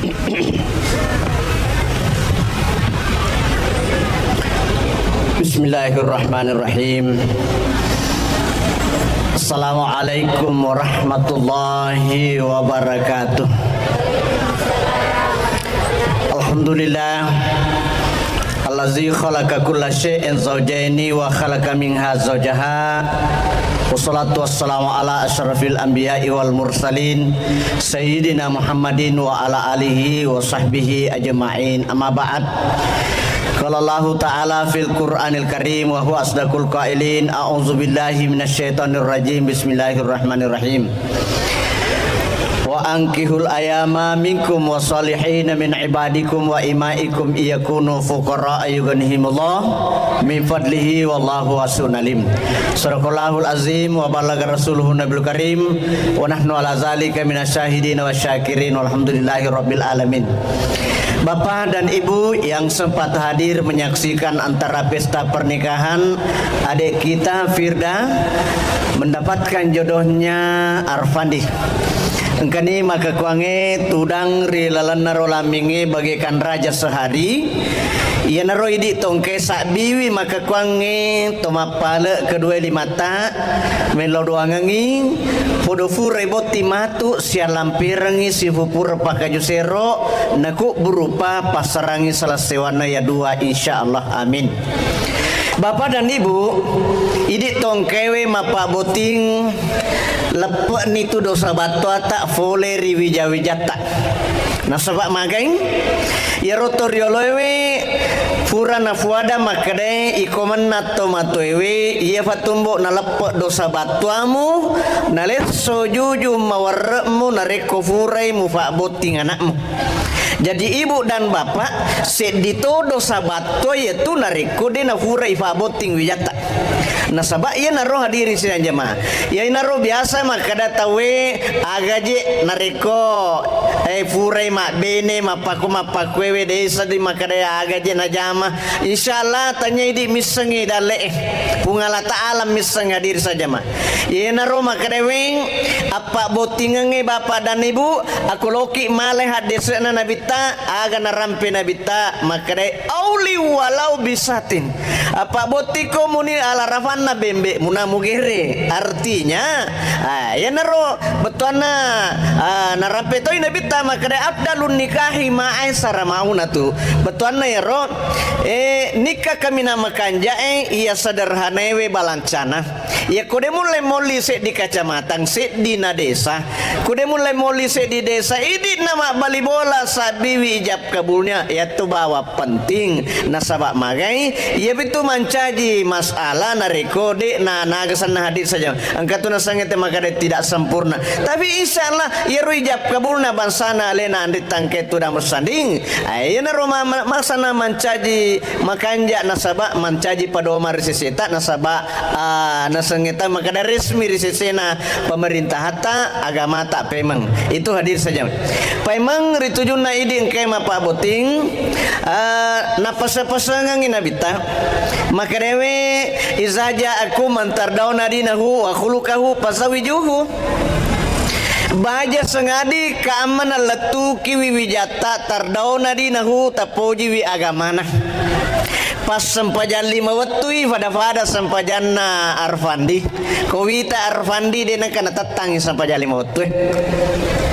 Bismillahirrahmanirrahim. Assalamualaikum warahmatullahi wabarakatuh. Alhamdulillah allazi khalaqa kulla syai'in zawjaini wa khalaqa minha zawjaha. Wassalatu wassalamu ala asyrafil anbiya'i wal mursalin sayyidina Muhammadin wa ala alihi wa sahbihi ajma'in. Amma ba'd. Qala Allah Ta'ala fil Qur'anil Karim wa huwa asdaqul qailin. A'udzu billahi minasyaitonir rajim. Bismillahirrahmanirrahim. Wa ankihul ayama minkum wassalihin min ibadikum wa imaikum iyakunu fuqara yughnihimullah min fadlihi wallahu wasi'un alim. Sadaqallahul azim wa balagha rasuluhun nabiyul karim wa nahnu ala zalika minasyahidin wasyakirin walhamdulillahi rabbil alamin. Bapak dan Ibu yang sempat hadir menyaksikan antara pesta pernikahan adik kita Firda mendapatkan jodohnya Arfandi. Engkani maka kuange tudang ri lalana rolaminge bagaikan raja sehari. Ia naro idi tongke sak biwi maka kuange tomapale kedua di mata melo doangangi podo fure boti matu sia lampirangi si fupur pakajusero naku berupa pasarangi salah sewana ya dua insyaallah amin. Bapak dan Ibu, idi tongkewe mapa boting lepek nitu dosa batua tak fole riwijawijata. Nah sebab magain ya rotoriolowe furana fuada makade ikoman nato matoewe ia fatumbo na lepek dosa batuamu na leso juju mawaremu na reko furai mufa boting anakmu. Jadi ibu dan bapak sedito dosa bato yaitu nariko de na furai fa boting wijata. Nah sabak ia naro hadiri sinan jemaah. Ya naro biasa makada tawe agaje nariko furai mak bene mapaku wewe desa di makada agaje na jama. Insyaallah tanya idi misengi dale pungala ta'ala miseng hadir saja mah. Ya naro makada weng apa botingange bapak dan ibu aku loki maleh hadesna nabi aga narampe nabita makade auli walau bisatin apa botiko muni ala rafanna bembe muna mugere artinya ya naro betona narampe toy nabita makade afdalun nikahi ma aisara mauna tu betona ya ro nikah kami nama kanja iya sederhana we balancana ya kude mulai moli se di kacamatan se di na desa kude mulai moli se di desa ini nama bali bola biwi ijab kabulnya yaitu bawa penting nasabak magai ia itu mencaji masalah nariko de na nagasan hadir saja angkatu nasangete makade tidak sempurna tapi insyaallah ia ijab kabulna bansana lena andit tangketu dan bersanding ayeuna roma masana mencaji makanja nasabak mencaji pada Omar risiseta nasabak nasangeta makada resmi risisena pemerintah hatta agama tak pemang itu hadir saja pemang ritujuna iding kema pak boting napasa-pasangan nabita maka dewe izaja aku mantardauna dinahu wa khuluquhu pasawijuhu baja sengadi keamanan letu kiwi wijata tardauna dinahu tapoji wi agamana pas sempajan lima wetui pada sempajanna Arfandi kowita Arfandi dena kana tatangi sempajan lima wetui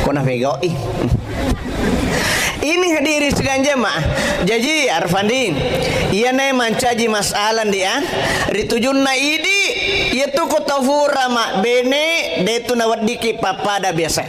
kona vegoi ini hadiri sekalian jemaah. Jadi Arfandi, ia naik mencaji masalah dia. Ritujunna idi, ia tu kotafura mak bene, detu nawadiki papada biasa.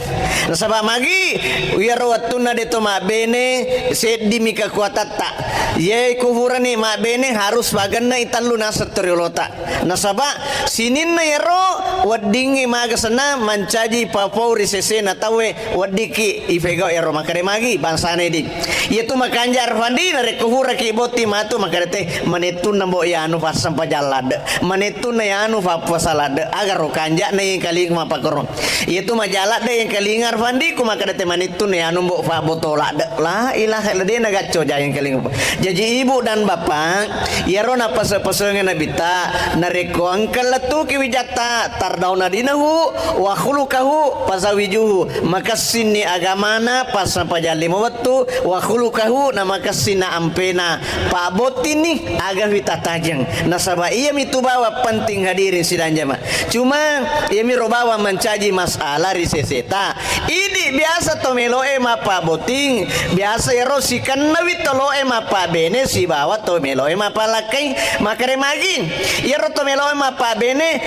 Nasabah magi, ia rawatuna detu mak bene, sedi mika kuatata. Ia kufura ni mak bene harus bagana italuna setriolota. Nasabah sinin na yero wadingi magasana mencaji papau risesena tawe wadiki ifego yero makare magi bangsane di Arfandi itu makanja Arfandi nare kuhura ki boti matu makarete manetun nambo ya anu pasam pajalad manetun na ya anu fa pasalad agar kanja na yang kali mapakoro itu majalat de yang kali Arfandi ku makarete manetun ya anu mbok fa botolad la ilaha illallah nagaco yang kali jadi ibu dan bapak ya rona pasa-pasangan nabita nareko angkal latu ki wijata tardauna dinahu wa khulukahu pasawijuhu maka sini agamana pas pajali mawatu wa khulukahu na maka sina ampena pa botini aga witatajeng nasaba iya mitu bawa penting hadirin sidang jama cuma iya mi robawa mencaji masalah riseseta ini biasa to meloe mapa boting biasa ero sikan nawi toloe mapa bene si bawa to meloe mapa lakai makare magin ero to meloe mapa bene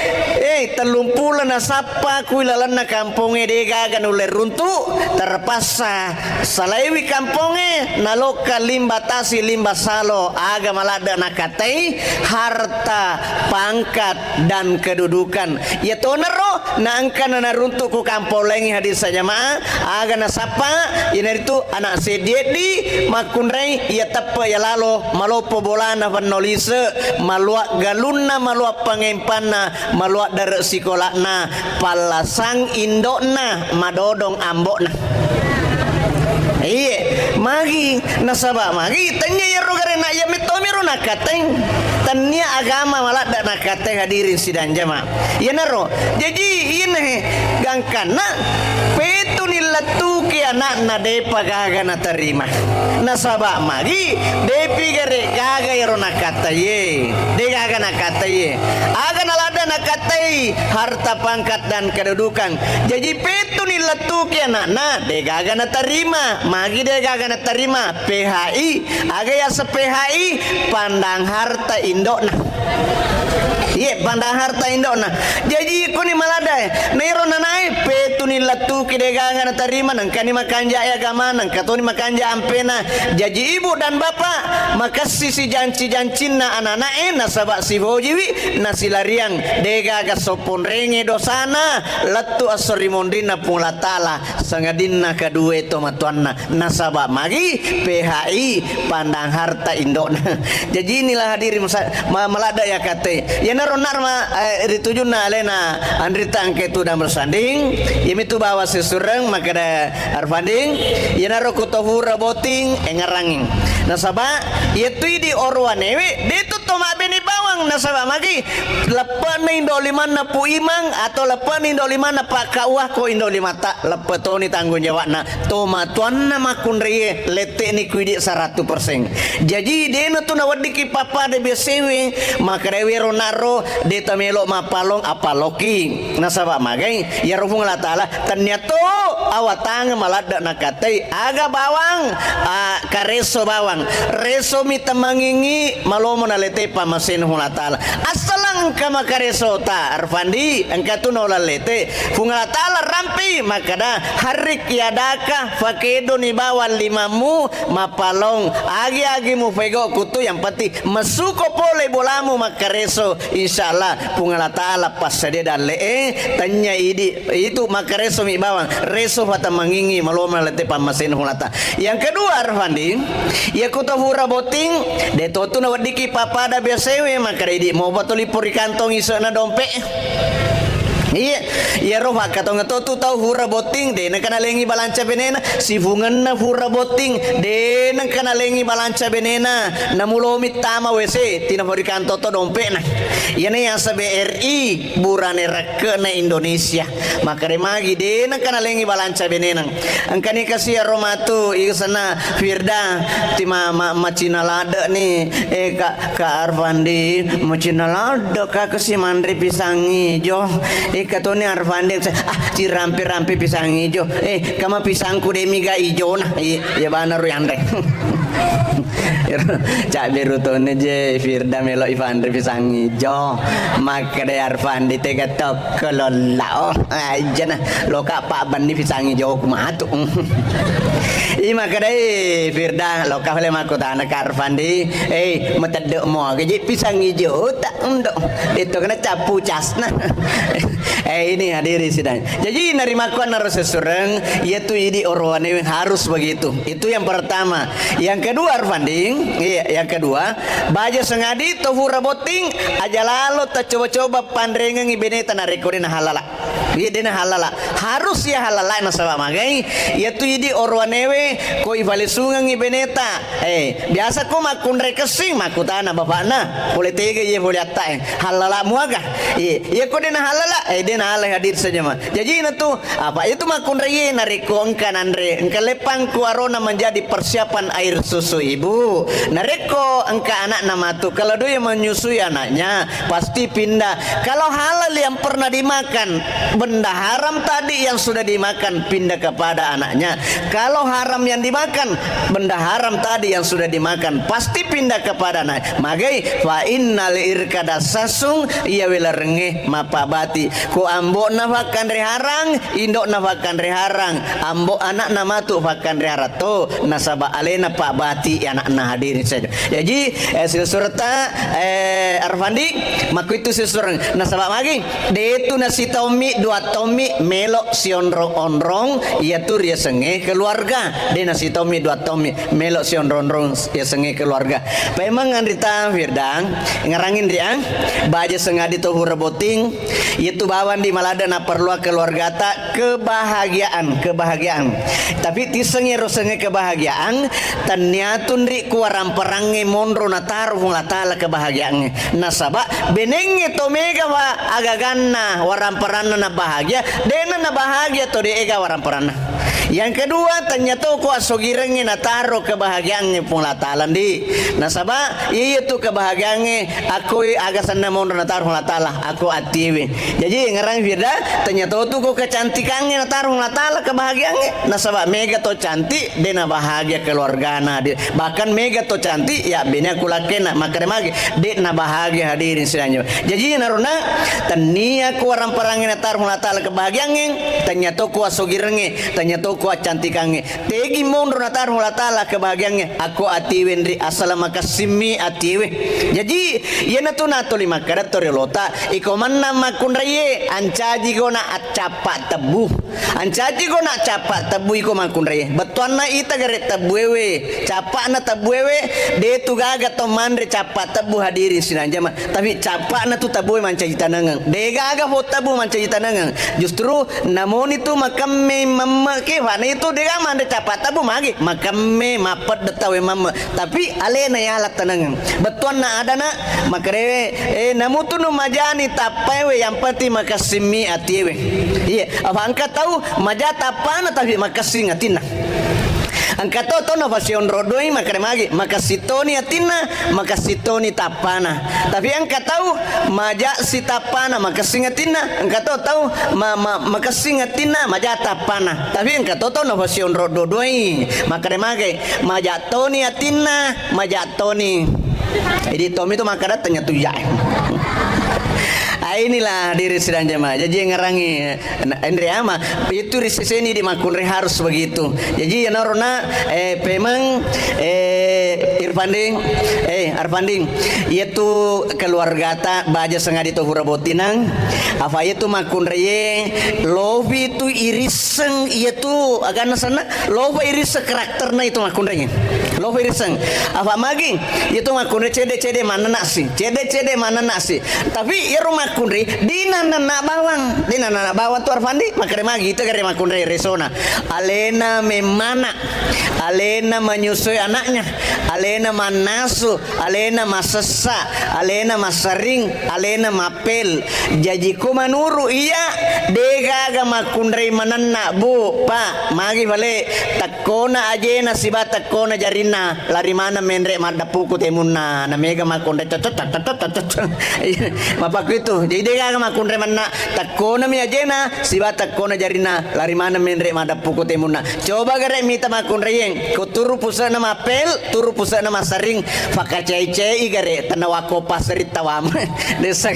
telumpulan na sapa kuilalan na kamponge dega gan uler runtu terpaksa salaiwi kamponge naloka limba tasi limba salo aga malada nakatai harta pangkat dan kedudukan ya tonero na angka na naruntu ku kampolengi hadis jamaah aga na sapa ina itu anak sediedi makunrai ya tappa ya lalo malopo bolana vanolise malua galunna malua pangempanna malua dar sikolakna palasang indokna madodong ambokna iya magi nasaba magi tanya ya rogare na ya mitomiro nakateng tanya agama malah dak nakateng hadirin sidang jamaah ya naro jadi ini gangkana petunil latu ki anak na depa gaga na terima nasaba magi depi gare gaga ya nakata ye de gaga nakata ye aga nalada nakatai harta pangkat dan kedudukan jadi petunil latu ki anak na de gaga na terima magi de gaga na terima PHI aga ya se PHI pandang harta indokna iya pandang harta indokna jadi kuni malada nero nanai petuni latu kide gaga na terima nang kani makanja ya gama nang katoni makanja ampena jadi ibu dan bapak makasih si janci-jancinna anak-anak nasaba si bojiwi nasilariang de gaga sopon renge dosana latu asorimondina pulatala sangadinna kedua tomatuanna nasaba magi PHI pandang harta indokna jadi inilah hadirin malada ya kate ya naronar ma ditujuna alena andrita angketu dan bersanding yemi tu bawa sesurang makada arfanding ya naro kutohura boting engaranging nasaba itu di orwanewe ditu toma beni bawang nasaba magi lepan indo liman na pu imang atau lepan indo liman na pakawah ko indo limata lepetoni tanggung jawabna toma tuanna makunriye lete ni kuidi 100% jadi deno tu na wadiki papa de besewe makarewe ronaro de tamelo mapalong apaloki nasaba magai ya rufung la taala ternyata awatang malada nakatai aga bawang kareso bawang reso mitamangingi malomo na lete pamasin hung la taala asalang kama kareso ta arfandi angkatu no la lete hung la taala rampi makada harik yadaka fakedo ni bawal limamu mapalong agi-agi mu pego kutu yang pati masuko pole bolamu makareso insyaallah pungala taala pas dia dan tanya itu makareso mi bawang reso fata mangingi maloma lete pamasin hulata yang kedua Arfandi ya kutahura boting de totu na wadiki papada biasewe makaredi mau batuli puri kantong isana dompet iya ya roh katong tu tahu hura boting de nang kanalengi balanca benena si fungan na hura boting de nang kanalengi balanca benena namulomi tama wc tina bori kanto to dompet na ya ne asa BRI burane reke na Indonesia makare magi de nang kanalengi balanca benena angkani kasih romatu isana Firda tima macina lada ni ka Arfandi macina lada ka kasih mandri pisangi jo katone Arfandi cirampi-rampi pisang hijau kama pisangku demiga hijau nah ya banar yang dek cak birutone je Firda melo Ivandri pisang hijau maka de Arfandi tega tok kelola aja nah lo kak Pak Bandi pisang hijau kumatu maka de Firda lo kak le makota anak Arfandi matadek mo gaji pisang hijau tak undok itu kena capu casna Ini hadiri sidang. Jadi narimakuan harus sesureng, yaitu ini orwane harus begitu. Itu yang pertama. Yang kedua Arfanding, yang kedua, baja sengadi tohu raboting aja lalu tak coba-coba pandrengan ibene tanareko dina halala. Dina halala. Harus ya halala nasaba magai, yaitu ini orwanewe ko ibalesungan ibeneta. Biasa ko makundre kesing makutana bapakna, boleh tega ye boleh atta halala muaga. Iya ko dina halala, dina halala hadir saja mah. Jadi itu apa itu makundre ye nareko engkan andre, engka lepang ku arona menjadi persiapan air susu ibu. Nareko engka anak nama tu kalau dia menyusui anaknya pasti pindah. Kalau halal yang pernah dimakan, benda haram tadi yang sudah dimakan pindah kepada anaknya. Kalau haram yang dimakan, benda haram tadi yang sudah dimakan pasti pindah kepada anak. Magai fa innal irkada sasung iya wela rengeh mapabati. Ku ambo nafakan reharang, indok nafakan reharang, ambo anak nama tu fakan reharato nasaba alena pak bati anak nah hadirin saja. Jadi surta Arfandi maku itu sesurang nasaba magi de itu nasi tomi dua tomi melok si onrong ia tur ya senge keluarga de nasi tomi dua tomi melok si onrong ya senge keluarga. Memang andita Firdang ngarangin dia baja sengadi tohu reboting itu bawan di malada na perlu keluarga tak kebahagiaan tapi tisenge rosenge kebahagiaan tanyatun ri kuaram perange mondro natar fungatala kebahagiaan nasaba benenge to mega wa agaganna waram peranna na bahagia dena na bahagia to de ega waram peranna. Yang kedua ternyata ku asogirenge nataro kebahagiaannya pungatalan di nasaba itu kebahagiaannya aku agasan na mondro natar fungatala aku atiwe. Jadi ngarang firda ternyata tu ku kecantikannya natar fungatala kebahagiaannya nasaba mega to cantik dena bahagia keluargana bahkan mega to cantik ya bena kulakena makare magi dena bahagia hadirin sedanya. Jadi naruna tania ku orang perangnya natar fungatala kebahagiaannya ternyata ku asogirenge ternyata ku cantikannya tegi mondro natar fungatala kebahagiaannya aku atiwe ndri asala makasimi atiwe. Jadi yana tu nato lima kada torelota ikomanna makunraye ancaji gona acapa tebu ancaji gona capa tebu iko makunraye betuanna ita gare tebuewe capa na tebuewe de tu gaga to mandre capa tebu hadiri sinanja mah tapi capa na tu tebu mancaji tanangan de gaga ho tebu mancaji tanangan justru namun itu makame mamma ke wana itu de ga mandre capa tebu magi makame mapat detawe mamma tapi alena ya alat tanangan betuanna adana makare namun tu nu majani tapewe yang penting makasimi atiwe. Iya apa angkat tahu maja tapana tapi makasih ngatina angkat to no pasion rodoi makare makasitoni atina makasitoni tapana tapi angkat tahu maja si tapana makasih ngatina angkat tahu makasih ngatina maja tapana tapi angkat to no pasion rodoi makare maja toni atina maja toni. Jadi Tommy itu makanya tanya tuh ya. Inilah diri sedang jemaah. Jadi yang ngarangi Andre ama itu riseseni di makunre harus begitu. Jadi yang narona pemang Irfanding Arfanding itu keluarga ta baja sengadi to hurabotinang apa itu makunre ye lobi itu iriseng itu agak nasana lobi iris karakterna itu makunre nya lobi iriseng apa magi itu makunre cede mana nasi cede mana nasi tapi ya rumah kunri dina nana bawang tu Arfandi makare magi itu kare makunre resona alena memana alena menyusui anaknya alena manasu alena masesa alena masaring alena mapel jajiku manuru iya dega ga makunre mananna bu pa magi bale takona ajena siba takona jarina lari mana menre madapuku temunna na mega makunre mapaku itu jadi dega ga makunre manna takona mi ajena siba takona jarina lari mana menre madapuku temunna coba gare mita makunre yang kuturu pusana mapel turu pusana masaring fakacai-cai gare tanawako pasari tawam desa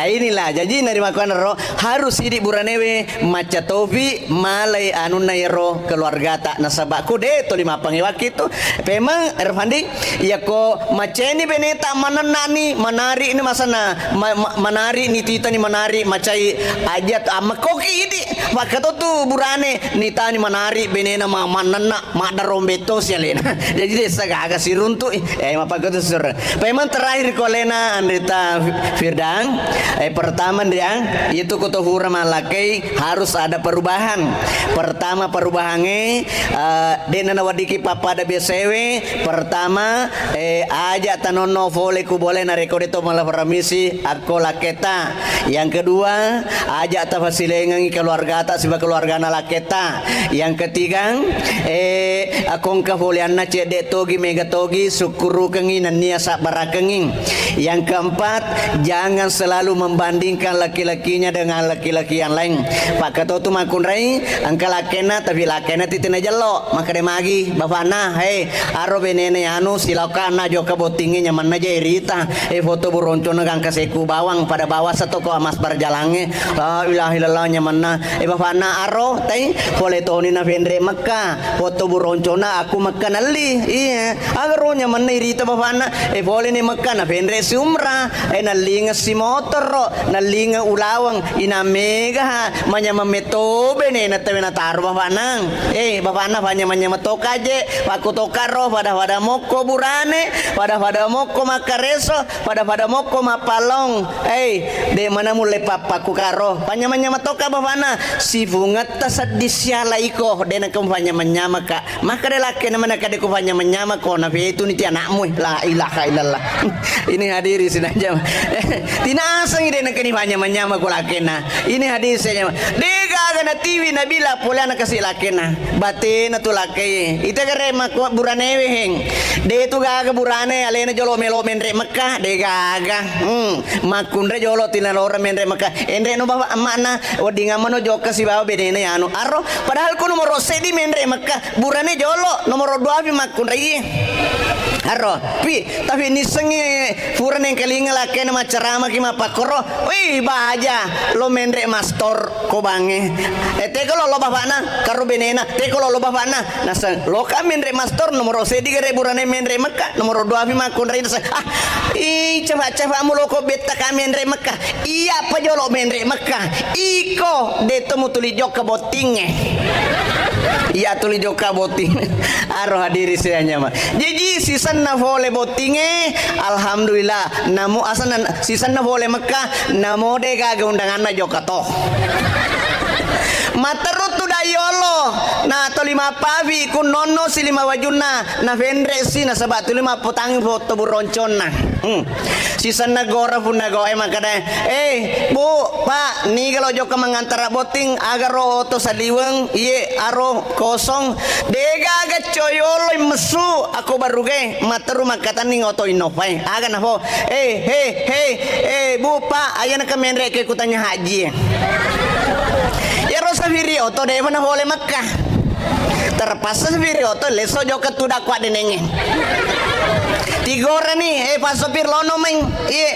inilah jadi nari makuan ro harus hidup buranewe maca tofi malai anu nairo keluarga tak nasabaku de to lima pangiwak itu memang Erfandi ya ko maceni beneta mananani manari ini masana manari ni tita ni manari macai ajat amakoki ini makato tu burane nita ni manari benena manana madarombeto sialena jadi desa agak siruntu mapagoto sur memang terakhir kolena Andrita Firdan pertama dia itu kutohura malakai harus ada perubahan pertama perubahannya denana wadiki papada BCW pertama aja tanono vole ku boleh nareko deto malah peramisi aku laketa yang kedua aja tafasilengan keluarga tak sebab keluarga na laketa yang ketiga akong kafolianna cede togi mega togi syukuru kengin nia sabara kenging yang keempat jangan selalu membandingkan laki-lakinya dengan laki-laki yang lain pak kato tu makunrai angka lakena tapi lakena titina jelo maka de magi bapana aro benene anu silakana joka botinge nyaman aja irita foto buroncona kang kaseku bawang pada bawah satu ko amas barjalange la ilaha illallah nyamanna bapana aro tai foletoni na vendre Mekah foto buroncona aku Mekah nali iya agaro nyaman irita bapana vole ni Mekah na vendre si umrah nalinga si motor ro nalinga ulawang ina mega manya meto bene na tawe na taro bapana bapana panya manya metoka je paku tokaro pada moko burane pada moko makareso pada moko mapalong de mana mulai papaku karo panya matoka bapana si bungat tasadisya laiko de na kumpanya menyama ka maka de laki na mana kade kumpanya menyama ko na itu ni ti anakmu la ilaha illallah ini hadiri sinaja tinasang ide na kani panya menyama ko lakena ini hadisnya dega na TV nabila pula na kasi lakena batin na tu laki ita kare makwa burane weheng de tu gaga burane alena jolo melo menre Mekah de gaga makundre jolo tinalora menre Mekah endre no bawa amana wadinga mano joka si bawa bedene anu arro padahal ku nomor sedi menre Mekah burane jolo nomor 2 bi makundre arro pi tapi nisengi furan yang kalinga laki na macarama ki mapakoro wih baja lo menre mastor ko bange teko lo bapana karo benena teko lo bapana nasa lo ka menre mastor nomor sedi gare burane menre Mekah nomor 2 bi makundre coba amu lo ko betta ka menre Mekah iya pa jolo menre Mekah iko de temu tuli joka botinge iya tuli joka boting aro hadiri sayanya mah jadi sisan na vole botinge alhamdulillah namu asan sisan na vole Mekah namo de gaga undangan na joka toh materut tu dayolo na to lima pavi kun nono si lima wajuna na vendre si na sabat tu lima potang foto buroncona sisan na gora pun na goe makada bu pak ni kalau joka mengantara boting agar roto saliweng iye aro kosong dega aga coyolo mesu aku baru ge materu makatan ning oto inopai aga na ho bu pak ayana kamenre ke kutanya haji ya rosa viri oto de mana boleh Mekah terpaksa viri oto leso joka tudak kwa denenge tigora nih pasopir lono meng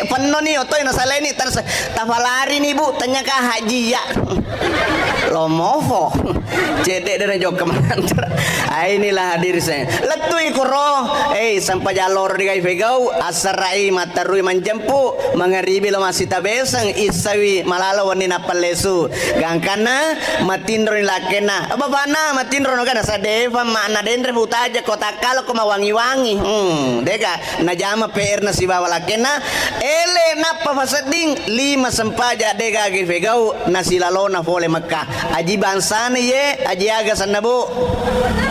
penuh nih oto ina saleni terus tafalari nih bu tanya ka haji ya lomovo cedek dari joka mantra inilah hadir saya letu ikuro sampai jalur di kai vegau asarai matarui manjempu mangaribi lo masih tabesang isawi malalo wanina palesu gangkana matindro lakena bapana matindro no kana sadeva mana dendre butaja kota kalo ko mawangi-wangi dega najama PR na si bawa lakena ele napa fasading 5 sempaja dega ge vegau nasilalo na vole Mekah aji bansane ye aji aga sanabu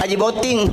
aji boting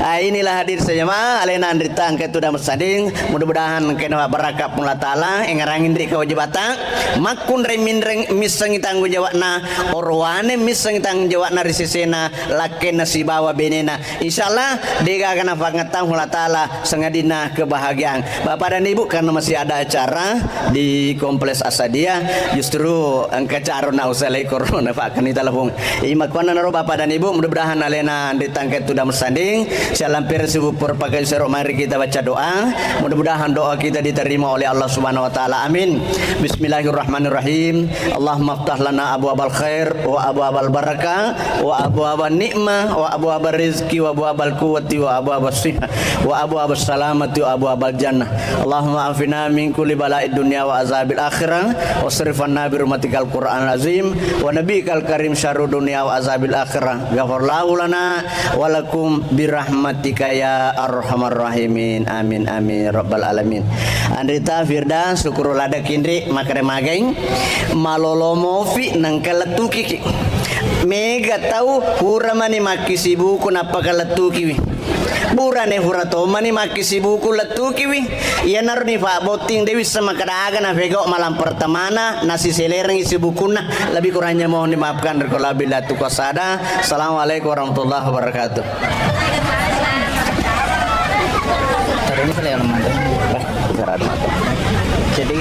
inilah hadir saja mah alena andrita angke tu dah mesading mudah-mudahan kena barakah pun taala engarangin diri kewajibatan makun remin miseng tanggung jawabna orwane miseng tanggung jawabna risisena lakena si bawa benena insyaallah dega kana pangatang pun taala sengadina kebahagiaan Bapak dan Ibu karena masih ada acara di Kompleks Asadia justru angka carona usalai corona Pak kan ita lahung imakwana naro Bapak dan Ibu mudah-mudahan alena andrita angke tu dah mesading Salampir subur pakai serok, mari kita baca doa. Mudah-mudahan doa kita diterima oleh Allah Subhanahu wa taala. Amin. Bismillahirrahmanirrahim. Allahumma aftah lana abwaabal khair wa abwaabal barakah wa abwaabal nikmah wa abwaabal rizqi wa abwaabal quwwati wa abwaabas sihah wa abwaabas salamati wa abwaabal jannah. Allahumma afina min kulli bala'id dunya wa azabil akhirah wasrif anna bi rahmatikal qur'anil azim wa nabiyikal karim syarrud dunya wa azabil akhirah. Ghafirlahu lana wa lakum bi rahmatika ya arhamar rahimin. Amin amin rabbal alamin. Andrita Firda syukur lada kindri makare mageng malolomo fi nang kaletuki mega tahu hura mani makisi buku napa kaletuki wi burane hura to mani makisi buku letuki wi ya narni fa boting dewi sama kadaga na vego malam pertamana nasi selereng isi bukuna lebih kurangnya mohon dimaafkan kalau bila tu qasada. Assalamualaikum warahmatullahi wabarakatuh. Ini saya lemah. Jadi